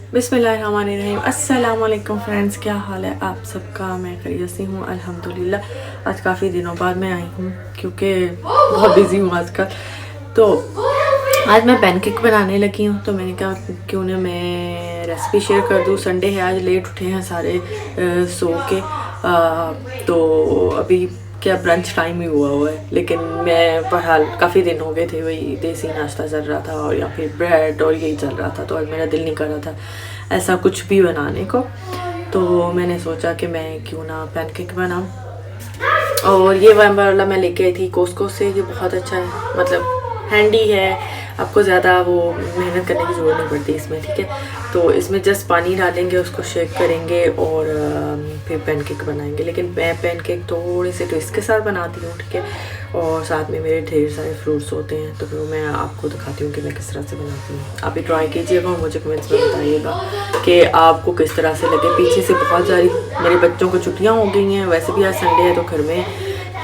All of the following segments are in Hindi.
बिस्मिल्लाहिर्रहमानिर्रहीम। अस्सलाम वालेकुम फ्रेंड्स, क्या हाल है आप सबका। मैं खैरियत से हूँ अल्हम्दुलिल्लाह। आज काफ़ी दिनों बाद मैं आई हूँ क्योंकि बहुत बिज़ी हूँ आजकल। तो आज मैं पैनकेक बनाने लगी हूँ, तो मैंने कहा क्यों ना मैं रेसिपी शेयर कर दूँ। संडे है, आज लेट उठे हैं सारे सो के। तो अभी क्या ब्रंच टाइम ही हुआ है, लेकिन मैं बहरहाल काफ़ी दिन हो गए थे वही देसी नाश्ता चल रहा था और या फिर ब्रेड और यही चल रहा था। तो आज मेरा दिल नहीं कर रहा था ऐसा कुछ भी बनाने को, तो मैंने सोचा कि मैं क्यों ना पैनकेक बनाऊँ। और ये वाला मैं लेके आई थी कोस्को से। ये बहुत अच्छा है, मतलब हैंडी है, आपको ज़्यादा वो मेहनत करने की ज़रूरत नहीं पड़ती इसमें। ठीक है, तो इसमें जस्ट पानी डालेंगे, उसको शेक करेंगे और फिर पैनकेक बनाएंगे। लेकिन मैं पैनकेक थोड़े से ट्विस्ट के साथ बनाती हूँ, ठीक है, और साथ में मेरे ढेर सारे फ्रूट्स होते हैं, तो फिर मैं आपको दिखाती हूँ कि मैं किस तरह से बनाती हूँ। आप भी ट्राई कीजिएगा और मुझे कमेंट्स में बताइएगा कि आपको किस तरह से लगे। पीछे से बहुत सारी मेरे बच्चों को छुट्टियाँ हो गई हैं, वैसे भी आज संडे है तो घर में,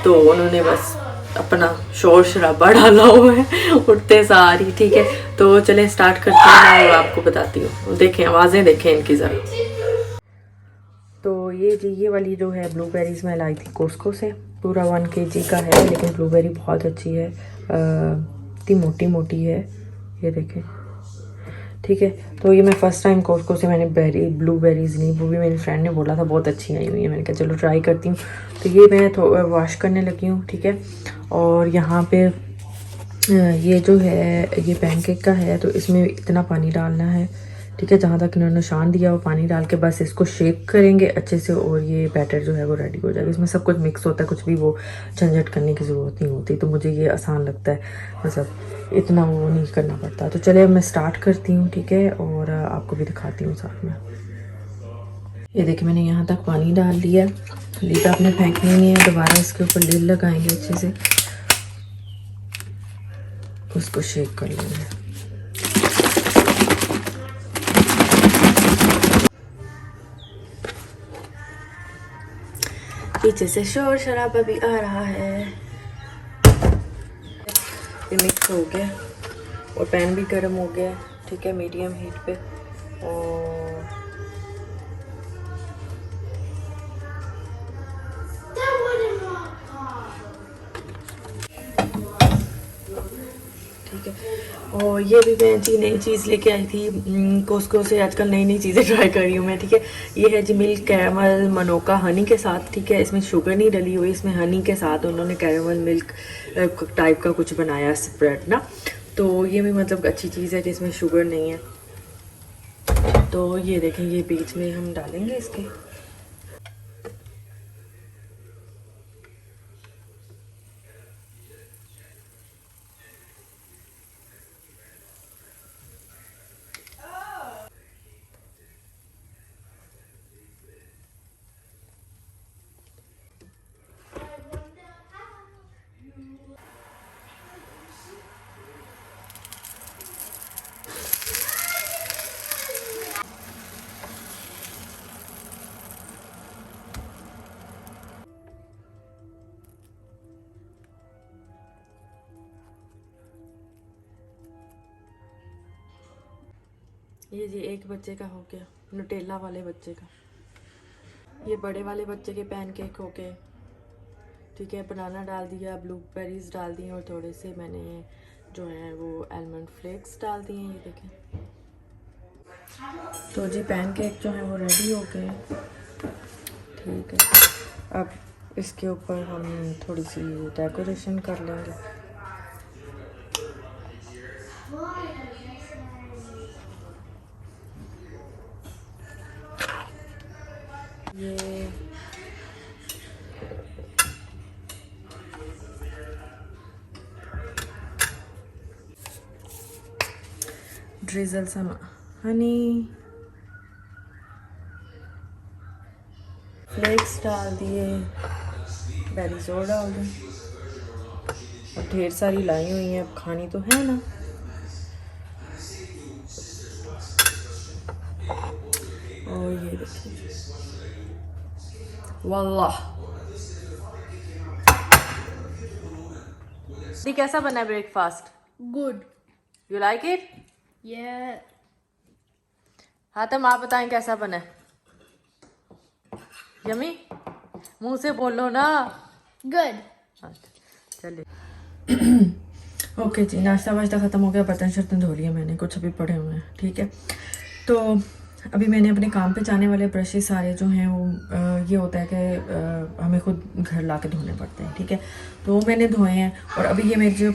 तो उन्होंने बस अपना शोर शराबा डाला हुआ है उठते सारी। ठीक है, तो चलें स्टार्ट करते हैं और आपको बताती हूँ। देखें, आवाज़ें देखें इनकी ज़रा। तो ये वाली जो है ब्लूबेरीज़ मैं लाई थी कोस्को से। पूरा 1 kg का है, लेकिन ब्लूबेरी बहुत अच्छी है, इतनी मोटी मोटी है, ये देखें। ठीक है, तो ये मैं फ़र्स्ट टाइम कोस्को से मैंने ब्लूबेरीज़ ली, वो भी मेरी फ्रेंड ने बोला था बहुत अच्छी आई हुई है। मैंने कहा चलो ट्राई करती हूँ। तो ये मैं वॉश करने लगी हूँ। ठीक है, और यहाँ पे ये जो है ये पैनकेक का है, तो इसमें इतना पानी डालना है। ठीक है, जहाँ तक इन्होंने निशान दिया वो पानी डाल के बस इसको शेक करेंगे अच्छे से और ये बैटर जो है वो रेडी हो जाएगा। इसमें सब कुछ मिक्स होता है, कुछ भी वो झंझट करने की ज़रूरत नहीं होती, तो मुझे ये आसान लगता है, मतलब इतना वो नहीं करना पड़ता। तो चलिए अब मैं स्टार्ट करती हूँ। ठीक है, और आपको भी दिखाती हूँ साथ में। ये देखिए, मैंने यहाँ तक पानी डाल दिया। लीड आपने फेंकनी नहीं है, दोबारा इसके ऊपर लीड लगाएंगे अच्छे से, उसको शेक कर लेंगे। पीछे से शोर शराबा भी आ रहा है। ये मिक्स हो गया और पैन भी गर्म हो गया। ठीक है, मीडियम हीट पे। और ठीक है, और ये भी मैं जी नई चीज़ लेके आई थी कोस्को से। आजकल नई नई चीज़ें ट्राई कर रही हूँ मैं। ठीक है, ये है जी मिल्क कैरमल मनोका हनी के साथ। ठीक है, इसमें शुगर नहीं डली हुई, इसमें हनी के साथ उन्होंने कैरमल मिल्क टाइप का कुछ बनाया स्प्रेड ना। तो ये भी मतलब अच्छी चीज़ है जिसमें शुगर नहीं है। तो ये देखें, ये बीच में हम डालेंगे इसके। ये जी एक बच्चे का हो गया, न्यूटेला वाले बच्चे का। ये बड़े वाले बच्चे के पैनकेक हो गए। ठीक है, बनाना डाल दिया, ब्लूबेरीज डाल दिए और थोड़े से मैंने जो है वो आलमंड फ्लेक्स डाल दिए। ये देखें, तो जी पैनकेक जो है वो रेडी हो गए। ठीक है, अब इसके ऊपर हम थोड़ी सी डेकोरेशन कर लेंगे। ये ड्रिजल सम हनी फ्लेक्स डाल दिए, बेरीज और डाल दें। अब ढेर सारी लाई हुई हैं, अब खानी तो है ना। और ये देखिए, वाल्लाह ये कैसा बना है breakfast? Good. You like it? Yeah. हाँ तो आप बताएं कैसा बना है? यमी, मुंह से बोलो ना। गुड। चलिए। ओके जी, नाश्ता वाश्ता ख़त्म हो गया, बर्तन शर्तन धो लिए मैंने, कुछ अभी पड़े हुए हैं। ठीक है, तो अभी मैंने अपने काम पे जाने वाले ब्रशेस सारे जो हैं वो ये होता है कि हमें खुद घर ला के धोने पड़ते हैं। ठीक है, तो वो मैंने धोए हैं और अभी ये मेरे जो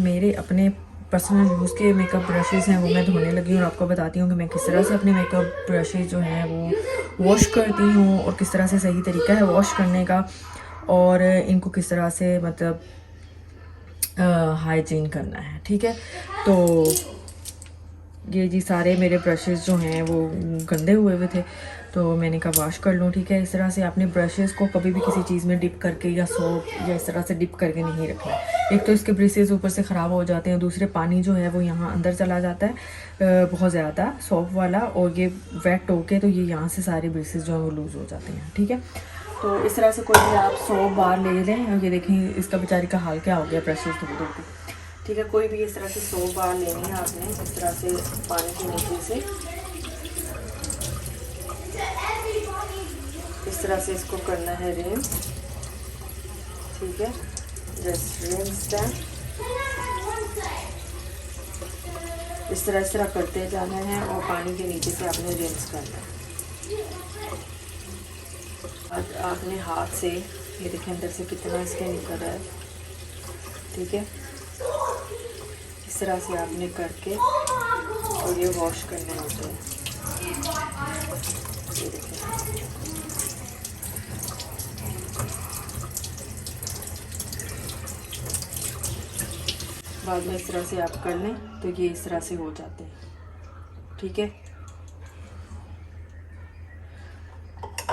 मेरे अपने पर्सनल यूज़ के मेकअप ब्रशेस हैं वो मैं धोने लगी हूँ और आपको बताती हूँ कि मैं किस तरह से अपने मेकअप ब्रशेस जो हैं वो वॉश करती हूँ और किस तरह से सही तरीका है वॉश करने का, और इनको किस तरह से मतलब हाइजीन करना है। ठीक है, तो ये जी सारे मेरे ब्रशेस जो हैं वो गंदे हुए थे, तो मैंने कहा वॉश कर लूँ। ठीक है, इस तरह से आपने ब्रशेस को कभी भी किसी चीज़ में डिप करके या सोप या इस तरह से डिप करके नहीं रखना। एक तो इसके ब्रशेस ऊपर से ख़राब हो जाते हैं, दूसरे पानी जो है वो यहाँ अंदर चला जाता है बहुत ज़्यादा सोप वाला, और ये वेट होके तो ये यहाँ से सारे ब्रशेस जो हैं वो लूज़ हो जाते हैं। ठीक है, तो इस तरह से कोई भी आप 100 बार ले लें। और ये देखें इसका बेचारी का हाल क्या हो गया ब्रशेस धो धो के। ठीक है, कोई भी इस तरह से 100 बार लेनी है आपने, इस तरह से पानी के नीचे से इस तरह से इसको करना है रिंस। ठीक है, जस्ट रिंस दैट, इस तरह करते जाना है और पानी के नीचे से आपने रिंस करना है। आज आपने हाथ से, ये देखें अंदर से कितना इसके निकल रहा है। ठीक है, इस तरह से आपने करके और ये वॉश करने होते हैं। ये देखें, बाद में इस तरह से आप कर लें तो ये इस तरह से हो जाते हैं। ठीक है,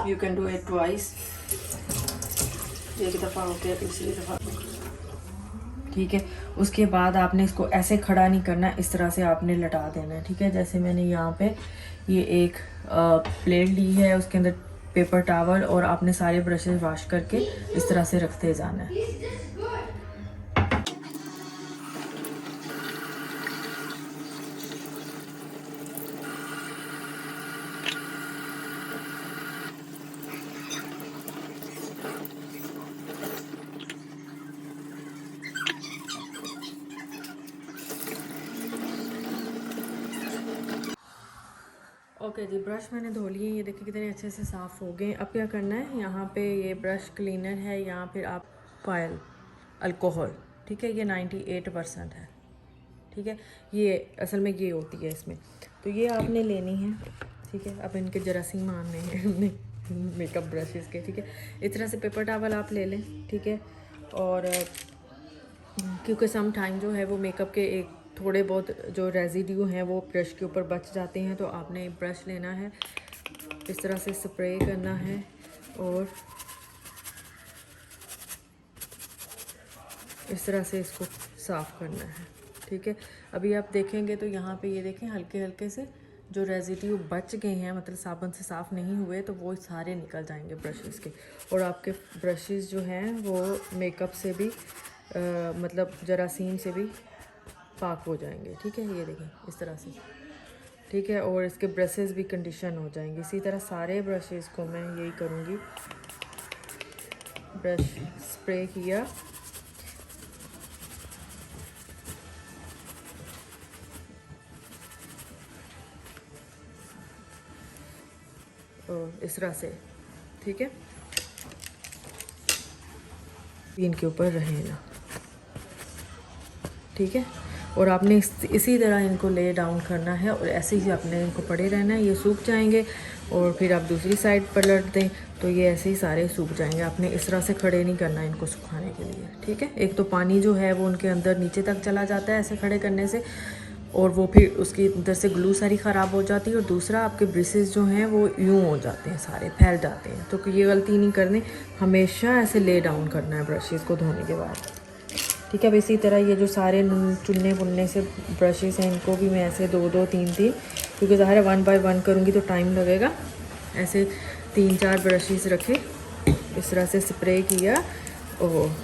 you can do it twice, एक दफ़ा हो गया, दूसरी दफ़ा। ठीक है, उसके बाद आपने इसको ऐसे खड़ा नहीं करना, इस तरह से आपने लटा देना है। ठीक है, जैसे मैंने यहाँ पे ये एक प्लेट ली है, उसके अंदर पेपर टॉवल, और आपने सारे ब्रशेस वॉश करके इस तरह से रखते जाना है। ओके जी, ब्रश मैंने धो लिए, ये देखिए कितने अच्छे से साफ़ हो गए। अब क्या करना है, यहाँ पे ये ब्रश क्लीनर है, यहाँ पे आप कॉयल अल्कोहल, ठीक है, ये 98% है। ठीक है, ये असल में ये होती है इसमें, तो ये आपने लेनी है। ठीक है, अब इनके जरासीम आने हैं हमने मेकअप ब्रशेस के। ठीक है, इस तरह से पेपर टॉवल आप ले लें। ठीक है, और क्योंकि सम टाइम जो है वो मेकअप के एक थोड़े बहुत जो रेजिड्यू हैं वो ब्रश के ऊपर बच जाते हैं, तो आपने ब्रश लेना है, इस तरह से स्प्रे करना है और इस तरह से इसको साफ़ करना है। ठीक है, अभी आप देखेंगे तो यहाँ पे ये देखें हल्के हल्के से जो रेजिड्यू बच गए हैं, मतलब साबुन से साफ़ नहीं हुए, तो वो सारे निकल जाएंगे ब्रशेस के, और आपके ब्रशेस जो हैं वो मेकअप से भी मतलब जरासीम से भी पाक हो जाएंगे। ठीक है, ये देखें इस तरह से। ठीक है, और इसके ब्रशेस भी कंडीशन हो जाएंगे। इसी तरह सारे ब्रशेस को मैं यही करूँगी, ब्रश स्प्रे किया, और इस तरह से। ठीक है, इनके ऊपर रहे ना। ठीक है, और आपने इसी तरह इनको ले डाउन करना है और ऐसे ही आपने इनको पड़े रहना है। ये सूख जाएंगे और फिर आप दूसरी साइड पलट दें तो ये ऐसे ही सारे सूख जाएंगे। आपने इस तरह से खड़े नहीं करना इनको सुखाने के लिए। ठीक है, एक तो पानी जो है वो उनके अंदर नीचे तक चला जाता है ऐसे खड़े करने से, और वो फिर उसकी अंदर से ग्लू सारी ख़राब हो जाती है, और दूसरा आपके ब्रशेस जो हैं वो यूँ हो जाते हैं, सारे फैल जाते हैं। तो ये गलती नहीं करनी, हमेशा ऐसे ले डाउन करना है ब्रशेस को धोने के बाद। ठीक है, अब इसी तरह ये जो सारे चुनने बुनने से ब्रशेस हैं इनको भी मैं ऐसे 2-2 3-3, क्योंकि ज़ाहिर है 1 बाय 1 करूँगी तो टाइम लगेगा, ऐसे 3-4 ब्रशेस रखे, इस तरह से स्प्रे किया और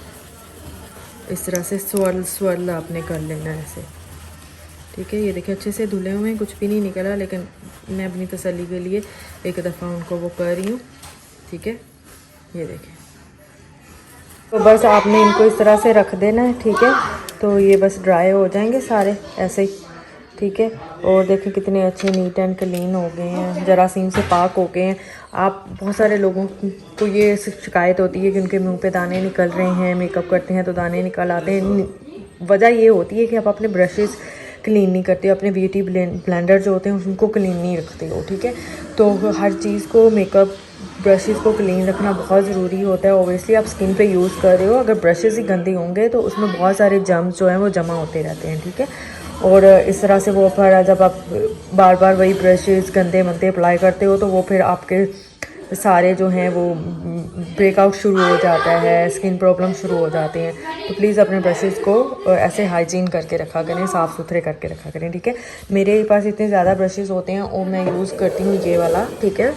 इस तरह से स्वर्ल आपने कर लेना है ऐसे। ठीक है, ये देखिए अच्छे से धुले हुए हैं, कुछ भी नहीं निकला, लेकिन मैं अपनी तसल्ली के लिए एक दफ़ा उनको वो कर रही हूँ, ठीक है। ये देखें, तो बस आपने इनको इस तरह से रख देना है, ठीक है। तो ये बस ड्राई हो जाएंगे सारे ऐसे ही, ठीक है। और देखें कितने अच्छे नीट एंड क्लीन हो गए हैं, जरासीम से पाक हो गए हैं। आप बहुत सारे लोगों को ये शिकायत होती है कि उनके मुंह पे दाने निकल रहे हैं, मेकअप करते हैं तो दाने निकल आते हैं। वजह ये होती है कि आप अपने ब्रशेस क्लीन नहीं करते हो, अपने ब्यूटी ब्लेंडर जो होते हैं उनको क्लीन नहीं रखते हो, ठीक है। तो हर चीज़ को, मेकअप ब्रशेस को क्लीन रखना बहुत ज़रूरी होता है। ओबियसली आप स्किन पे यूज़ कर रहे हो, अगर ब्रशेस ही गंदे होंगे तो उसमें बहुत सारे जर्म्स जो हैं वो जमा होते रहते हैं, ठीक है। और इस तरह से वो फिर जब आप बार बार वही ब्रशेस गंदे मंदे अप्लाई करते हो तो वो फिर आपके सारे जो हैं वो ब्रेकआउट शुरू हो जाता है, स्किन प्रॉब्लम शुरू हो जाते हैं। तो प्लीज़ अपने ब्रशेस को ऐसे हाइजीन करके रखा करें, साफ़ सुथरे करके रखा करें, ठीक है। मेरे पास इतने ज़्यादा ब्रशेस होते हैं और मैं यूज़ करती हूँ ये वाला, ठीक है।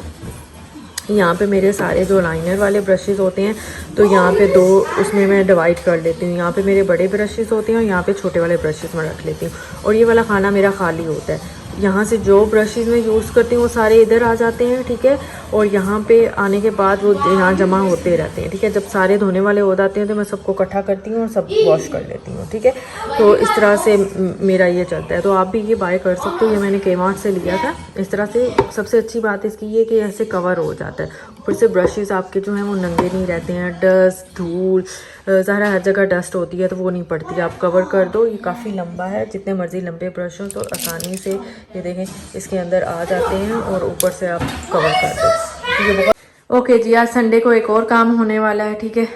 यहाँ पे मेरे सारे जो लाइनर वाले ब्रशेस होते हैं तो यहाँ पे दो उसमें मैं डिवाइड कर लेती हूँ। यहाँ पे मेरे बड़े ब्रशेस होते हैं और यहाँ पे छोटे वाले ब्रशेस मैं रख लेती हूँ, और ये वाला खाना मेरा खाली होता है। यहाँ से जो ब्रशेस मैं यूज़ करती हूँ वो सारे इधर आ जाते हैं, ठीक है। और यहाँ पे आने के बाद वो यहाँ जमा होते रहते हैं, ठीक है। जब सारे धोने वाले हो जाते हैं तो मैं सबको इकट्ठा करती हूँ और सब वॉश कर लेती हूँ, ठीक है। तो इस तरह से मेरा ये चलता है। तो आप भी ये बाय कर सकते हो, ये मैंने Kmart से लिया था। इस तरह से सबसे अच्छी बात इसकी ये कि ऐसे कवर हो जाता है, ऊपर से ब्रशेस आपके जो हैं वो नंगे नहीं रहते हैं। डस्ट, धूल, ज़ाहिर हर जगह डस्ट होती है तो वो नहीं पड़ती, आप कवर कर दो। ये काफ़ी लंबा है, जितने मर्ज़ी लंबे ब्रश हो तो आसानी से ये देखें इसके अंदर आ जाते हैं और ऊपर से आप कवर कर दो। ये बहुत ओके जी। आज संडे को एक और काम होने वाला है, ठीक है।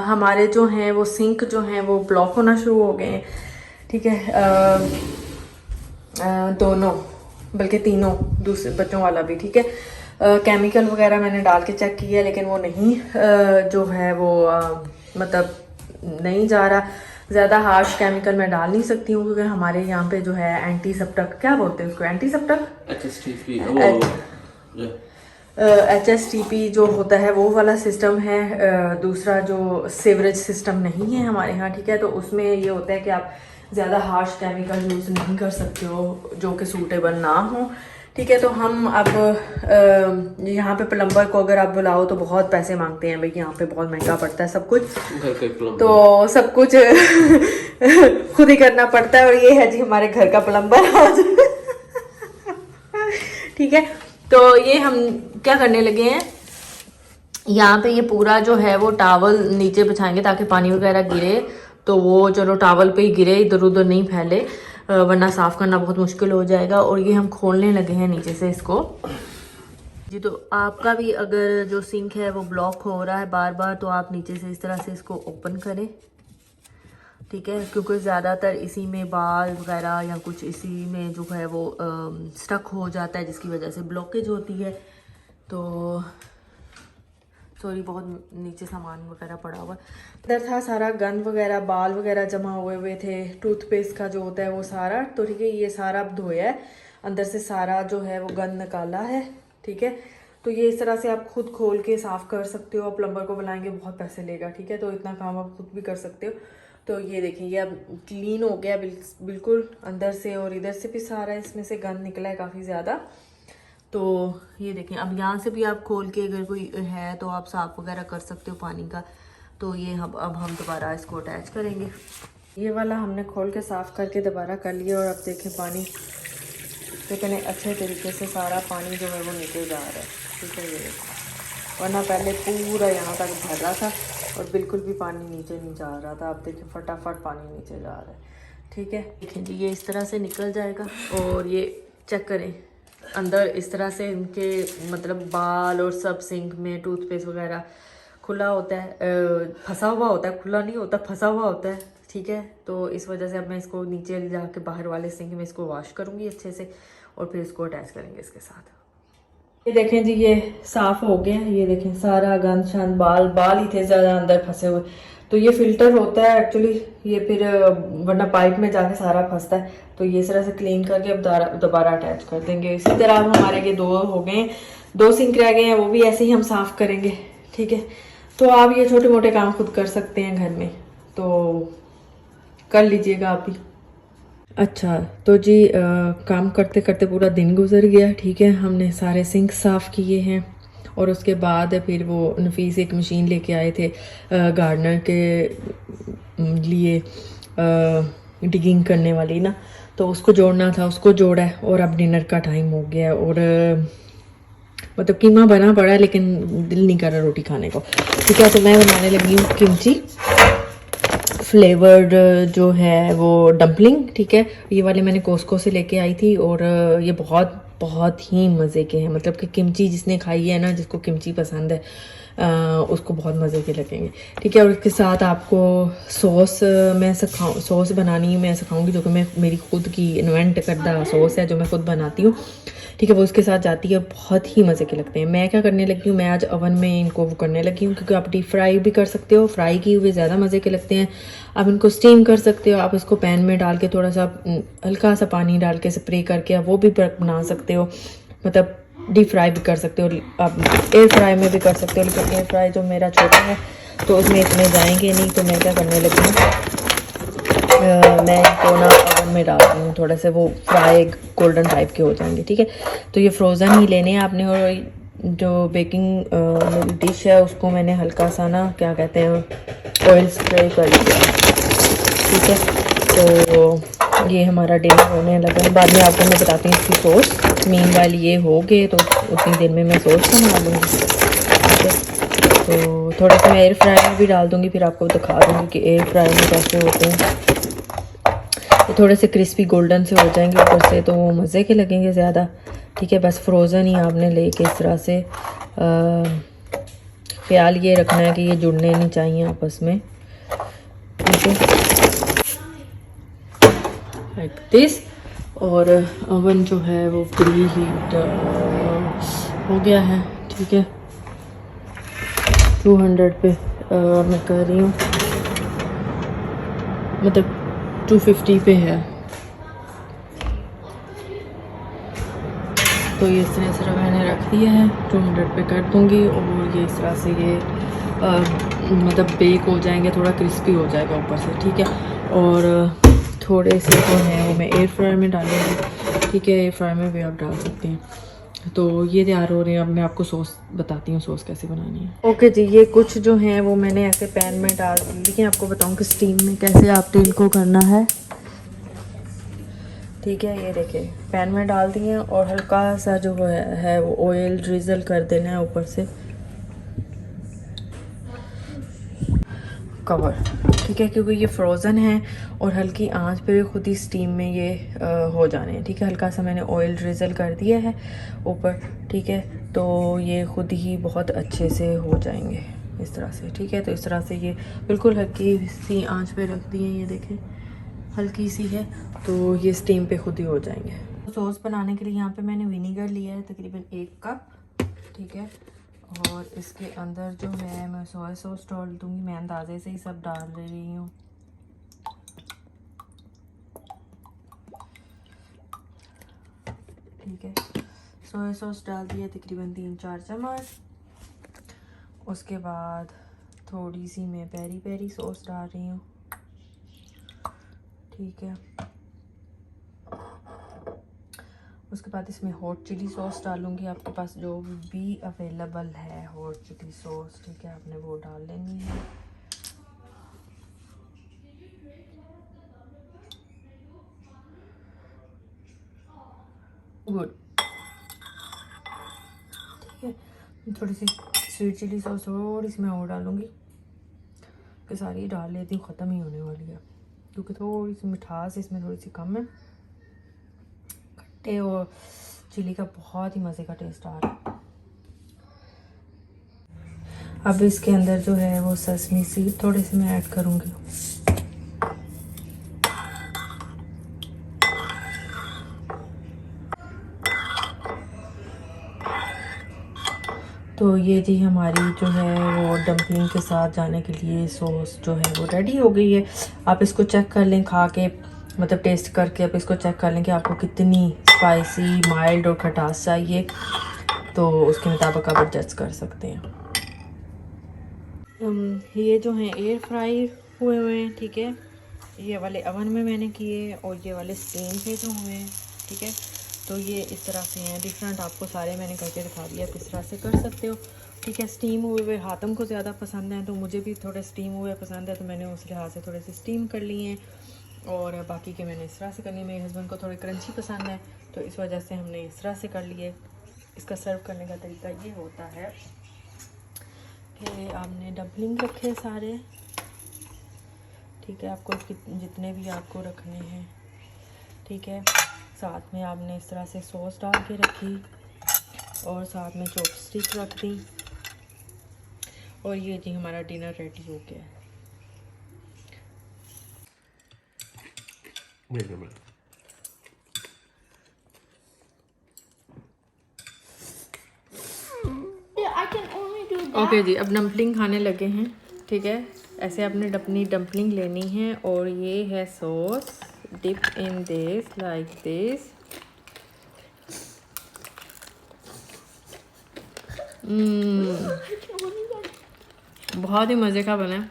हमारे जो हैं वो सिंक जो हैं वो ब्लॉक होना शुरू हो गए हैं, ठीक है। दोनों बल्कि तीनों, दूसरे बच्चों वाला भी, ठीक है। केमिकल वगैरह मैंने डाल के चेक किया लेकिन वो नहीं जो है वो मतलब नहीं जा रहा। ज़्यादा हार्श केमिकल मैं डाल नहीं सकती हूँ क्योंकि हमारे यहाँ पे जो है एंटीसेप्टिक, क्या बोलते हैं उसको, एंटीसेप्टिक HSTP जो होता है वो वाला सिस्टम है। दूसरा जो सीवरेज सिस्टम नहीं है हमारे यहाँ, ठीक है। तो उसमें ये होता है कि आप ज़्यादा हार्श केमिकल यूज़ नहीं कर सकते हो जो कि सूटेबल ना हो, ठीक है। तो हम अब यहाँ पे प्लम्बर को अगर आप बुलाओ तो बहुत पैसे मांगते हैं भाई, यहाँ पे बहुत महंगा पड़ता है सब कुछ, तो सब कुछ खुद ही करना पड़ता है। और ये है जी हमारे घर का प्लम्बर आज ठीक है। तो ये हम क्या करने लगे हैं, यहाँ पे ये पूरा जो है वो टावल नीचे बिछाएंगे ताकि पानी वगैरह गिरे तो वो चलो टावल पे ही गिरे, इधर उधर नहीं फैले, वरना साफ़ करना बहुत मुश्किल हो जाएगा। और ये हम खोलने लगे हैं नीचे से इसको जी। तो आपका भी अगर जो सिंक है वो ब्लॉक हो रहा है बार बार तो आप नीचे से इस तरह से इसको ओपन करें, ठीक है। क्योंकि ज़्यादातर इसी में बाल वगैरह या कुछ इसी में जो है वो स्टक हो जाता है जिसकी वजह से ब्लॉकेज होती है। तो सॉरी, बहुत नीचे सामान वगैरह पड़ा हुआ इधर था, सारा गंद वगैरह, बाल वगैरह जमा हुए थे, टूथपेस्ट का जो होता है वो सारा, तो ठीक है। ये सारा अब धोया है, अंदर से सारा जो है वो गंद निकाला है, ठीक है। तो ये इस तरह से आप खुद खोल के साफ़ कर सकते हो। आप प्लम्बर को बुलाएंगे बहुत पैसे लेगा, ठीक है। तो इतना काम आप खुद भी कर सकते हो। तो ये देखिए ये अब क्लीन हो गया बिल्कुल अंदर से, और इधर से भी सारा इसमें से गंद निकला है काफ़ी ज़्यादा। तो ये देखें, अब यहाँ से भी आप खोल के अगर कोई है तो आप साफ़ वगैरह कर सकते हो पानी का। तो ये अब हम दोबारा इसको अटैच करेंगे। ये वाला हमने खोल के साफ़ करके दोबारा कर लिया, और अब देखें पानी कितने अच्छे तरीके से सारा पानी जो है वो नीचे जा रहा है, ठीक है। ये देखें, वरना पहले पूरा यहाँ तक भरा था और बिल्कुल भी पानी नीचे नहीं जा रहा था। आप देखें फटाफट पानी नीचे जा रहा है, ठीक है। देखें जी ये इस तरह से निकल जाएगा। और ये चेक करें अंदर इस तरह से इनके मतलब बाल और सब सिंक में टूथपेस्ट वगैरह खुला होता है, फंसा हुआ होता है, खुला नहीं होता, फंसा हुआ होता है, ठीक है। तो इस वजह से अब मैं इसको नीचे ले जाके बाहर वाले सिंक में इसको वॉश करूँगी अच्छे से और फिर इसको अटैच करेंगे इसके साथ। ये देखें जी ये साफ़ हो गया। ये देखें सारा गंद शांत, बाल ही थे ज़्यादा अंदर फंसे हुए। तो ये फिल्टर होता है एक्चुअली, ये फिर वरना पाइप में जाके सारा फंसता है। तो ये इस तरह से क्लीन करके अब दोबारा अटैच कर देंगे। इसी तरह हमारे ये 2 हो गए हैं, 2 सिंक रह गए हैं, वो भी ऐसे ही हम साफ़ करेंगे, ठीक है। तो आप ये छोटे मोटे काम खुद कर सकते हैं घर में, तो कर लीजिएगा आप भी। अच्छा तो जी काम करते करते पूरा दिन गुजर गया, ठीक है। हमने सारे सिंक साफ़ किए हैं और उसके बाद फिर वो नफीस एक मशीन लेके आए थे गार्डनर के लिए, डिगिंग करने वाली ना, तो उसको जोड़ना था, उसको जोड़ा है और अब डिनर का टाइम हो गया है। और मतलब कीमा बना पड़ा है लेकिन दिल नहीं कर रहा रोटी खाने को, ठीक है। तो मैं बनाने लगी हूँ किमची फ्लेवर्ड जो है वो डम्पलिंग, ठीक है। ये वाले मैंने कोस्को से लेके आई थी और ये बहुत बहुत ही मज़े के हैं। मतलब कि किमची जिसने खाई है ना, जिसको किमची पसंद है उसको बहुत मज़े के लगेंगे, ठीक है। और इसके साथ आपको सॉस मैं सिखाऊँ, सॉस बनानी मैं सिखाऊंगी, जो कि मैं मेरी खुद की इन्वेंट करदा सॉस है जो मैं खुद बनाती हूँ, ठीक है। वो उसके साथ जाती है, बहुत ही मज़े के लगते हैं। मैं क्या करने लगी हूँ, मैं आज ओवन में इनको वो करने लगी हूँ, क्योंकि आप डीप फ्राई भी कर सकते हो, फ्राई किए हुए ज़्यादा मज़े के लगते हैं। आप इनको स्टीम कर सकते हो, आप इसको पैन में डाल के थोड़ा सा हल्का सा पानी डाल के स्प्रे करके आप वो भी बना सकते हो, मतलब डीप फ्राई भी कर सकते हो, आप एयर फ्राई में भी कर सकते हो। लेकिन एयर फ्राई जो मेरा छोटा है तो उसमें इतने जाएंगे नहीं, तो मैं क्या करने लगी हूँ, मैं इनको ना ओवन में डालती हूँ, थोड़ा से वो फ्राई गोल्डन टाइप के हो जाएंगे, ठीक है। तो ये फ्रोज़न ही लेने हैं आपने। और जो बेकिंग मेरी डिश है उसको मैंने हल्का सा ना क्या कहते हैं ऑयल स्प्रे कर दिया, ठीक है। तो ये हमारा डिनर होने लगा है, बाद में आपको मैं बताती हूँ इसकी सॉस। मीनवाइल ये हो गए तो उतनी देर में मैं सॉस बना लूँगी, ठीक है। तो थोड़ा सा मैं एयर फ्राई में भी डाल दूँगी, फिर आपको दिखा दूँगी कि एयर फ्राई में कैसे होते हैं। तो थोड़े से क्रिस्पी गोल्डन से हो जाएंगे ऊपर से, तो वो मज़े के लगेंगे ज़्यादा, ठीक है। बस फ्रोज़न ही आपने लेके इस तरह से ख्याल ये रखना है कि ये जुड़ने नहीं चाहिए आपस में, ठीक है, लाइक दिस। और ओवन जो है वो प्री हीट हो गया है, ठीक है। 200 पे मैं कर रही हूँ, मतलब 250 पे है। तो ये इस तरह से मैंने रख दिया है, 200 पे कर दूँगी और ये इस तरह से ये मतलब बेक हो जाएंगे, थोड़ा क्रिस्पी हो जाएगा ऊपर से, ठीक है। और थोड़े से जो है वो मैं एयर फ्रायर में डालूँगी, ठीक है। एयर फ्रायर में भी आप डाल सकते हैं। तो ये तैयार हो रहे हैं, अब मैं आपको सॉस बताती हूँ सॉस कैसे बनानी है। ओके जी, ये कुछ जो हैं वो मैंने ऐसे पैन में डाल दी, लेकिन आपको बताऊँ कि स्टीम में कैसे आपने इनको करना है, ठीक है। ये देखिए पैन में डाल दिए और हल्का सा जो है वो ऑयल ड्रिजल कर देना है ऊपर से, कवर, ठीक है, क्योंकि ये फ्रोज़न है और हल्की आंच पे खुद ही स्टीम में ये हो जाने हैं, ठीक है। हल्का सा मैंने ऑयल ड्रिजल कर दिया है ऊपर, ठीक है। तो ये खुद ही बहुत अच्छे से हो जाएंगे इस तरह से, ठीक है। तो इस तरह से ये बिल्कुल हल्की सी आंच पे रख दिए, ये देखें हल्की सी है, तो ये स्टीम पे खुद ही हो जाएंगे। सॉस बनाने के लिए यहाँ पे मैंने विनीगर लिया है तकरीबन 1 कप, ठीक है। और इसके अंदर जो है मैं सोया सॉस डाल दूँगी, मैं अंदाजे से ही सब डाल रही हूँ, ठीक है। सोया सॉस डाल दिया तकरीबन 3-4 चम्मच। उसके बाद थोड़ी सी मैं पेरी पेरी सॉस डाल रही हूँ, ठीक है। उसके बाद इसमें हॉट चिली सॉस डालूंगी, आपके पास जो भी अवेलेबल है हॉट चिली सॉस, ठीक है, आपने वो डाल लेनी है। गुड, ठीक है। थोड़ी सी स्वीट चिली सॉस थोड़ी सी मैं और डालूंगी, कि सारी डाल लेती हूँ, ख़त्म ही होने वाली है, क्योंकि थोड़ी सी मिठास इसमें थोड़ी सी कम है। खट्टे और चिली का बहुत ही मज़े का टेस्ट आ रहा है। अब इसके अंदर जो है वो ससमी सीड थोड़े से मैं ऐड करूँगी, तो ये जी हमारी जो है वो डम्पलिंग के साथ जाने के लिए सॉस जो है वो रेडी हो गई है। आप इसको चेक कर लें खा के, मतलब टेस्ट करके आप इसको चेक कर लें कि आपको कितनी स्पाइसी, माइल्ड और खटास चाहिए, तो उसके मुताबिक आप एडजस्ट कर सकते हैं। ये जो हैं एयर फ्राई हुए हैं, ठीक है। ये वाले ओवन में मैंने किए और ये वाले स्टीम पे जो हुए हैं, ठीक है। तो ये इस तरह से हैं डिफरेंट, आपको सारे मैंने करके दिखा दिया किस तरह से कर सकते हो, ठीक है। स्टीम हुए हाथम को ज़्यादा पसंद है, तो मुझे भी थोड़े स्टीम हुए पसंद है, तो मैंने उस लिहाज से थोड़े से स्टीम कर लिए हैं। और बाकी के मैंने इस तरह से करनी है। मेरे हस्बैंड को थोड़े क्रंची पसंद है, तो इस वजह से हमने इस तरह से कर लिए। इसका सर्व करने का तरीका ये होता है कि आपने डम्पलिंग रखे सारे, ठीक है, आपको जितने भी आपको रखने हैं, ठीक है। साथ में आपने इस तरह से सॉस डाल के रखी और साथ में चॉपस्टिक रख दी। और ये जी हमारा डिनर रेडी हो गया है। ओके जी, अब डम्पलिंग खाने लगे हैं, ठीक है। ऐसे आपने अपनी डम्पलिंग लेनी है और ये है sauce, dip in this like this. बहुत ही मज़े का बना है।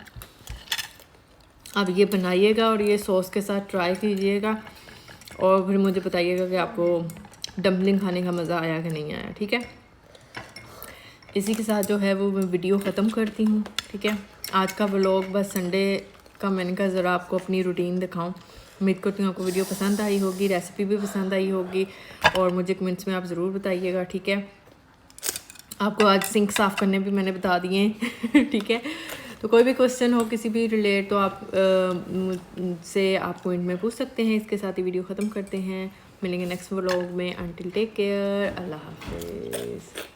अब ये बनाइएगा और ये सॉस के साथ ट्राई कीजिएगा और फिर मुझे बताइएगा कि आपको डम्पलिंग खाने का मज़ा आया कि नहीं आया, ठीक है। इसी के साथ जो है वो मैं वीडियो ख़त्म करती हूँ, ठीक है। आज का व्लॉग बस संडे का मैंने कहा ज़रा आपको अपनी रूटीन दिखाऊं। उम्मीद करती हूँ आपको वीडियो पसंद आई होगी, रेसिपी भी पसंद आई होगी और मुझे कमेंट्स में आप ज़रूर बताइएगा, ठीक है। आपको आज सिंक साफ़ करने भी मैंने बता दिए हैं ठीक है। तो कोई भी क्वेश्चन हो किसी भी रिलेट तो आप से आप कमेंट में पूछ सकते हैं। इसके साथ ही वीडियो ख़त्म करते हैं, मिलेंगे नेक्स्ट व्लॉग में। अंटिल टेक केयर, अल्लाह हाफिज़।